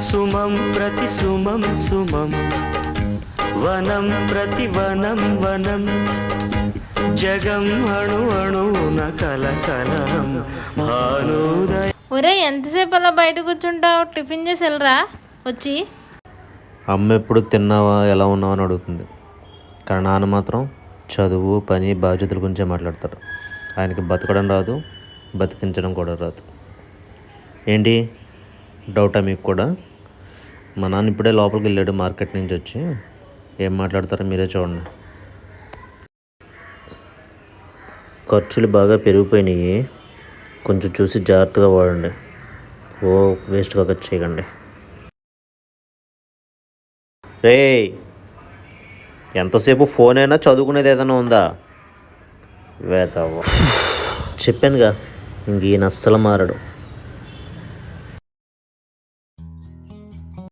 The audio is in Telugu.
సుమం ప్రతి సుమం సుమం వనం ప్రతి వనం వనం జగం అణు అణువున కలకలం భానుదయ. ఒరే ఎంతసేపు అలా బయట కూర్చుంటావు? టిఫిన్ చేసి వెళ్ళరా వచ్చి. అమ్మ ఎప్పుడు తిన్నావా ఎలా ఉన్నావా అని అడుగుతుంది, కానీ నాన్న మాత్రం చదువు పని బాధ్యతల గురించే మాట్లాడతాడు. ఆయనకి బతకడం రాదు, బతికించడం కూడా రాదు. ఏంటి డౌటా మీకు కూడా? మా నాన్న ఇప్పుడే లోపలికి వెళ్ళాడు మార్కెట్ నుంచి వచ్చి. ఏం మాట్లాడతారో మీరే చూడండి. ఖర్చులు బాగా పెరిగిపోయినాయి, కొంచెం చూసి జాగ్రత్తగా వాడండి. ఓ వేస్ట్గా ఖర్చు చేయకండి. రే ఎంతసేపు ఫోన్ అయినా చదువుకునేది ఏదైనా ఉందా? వేతావో చెప్పానుగా, ఇంక ఈయన అస్సలు మారడు.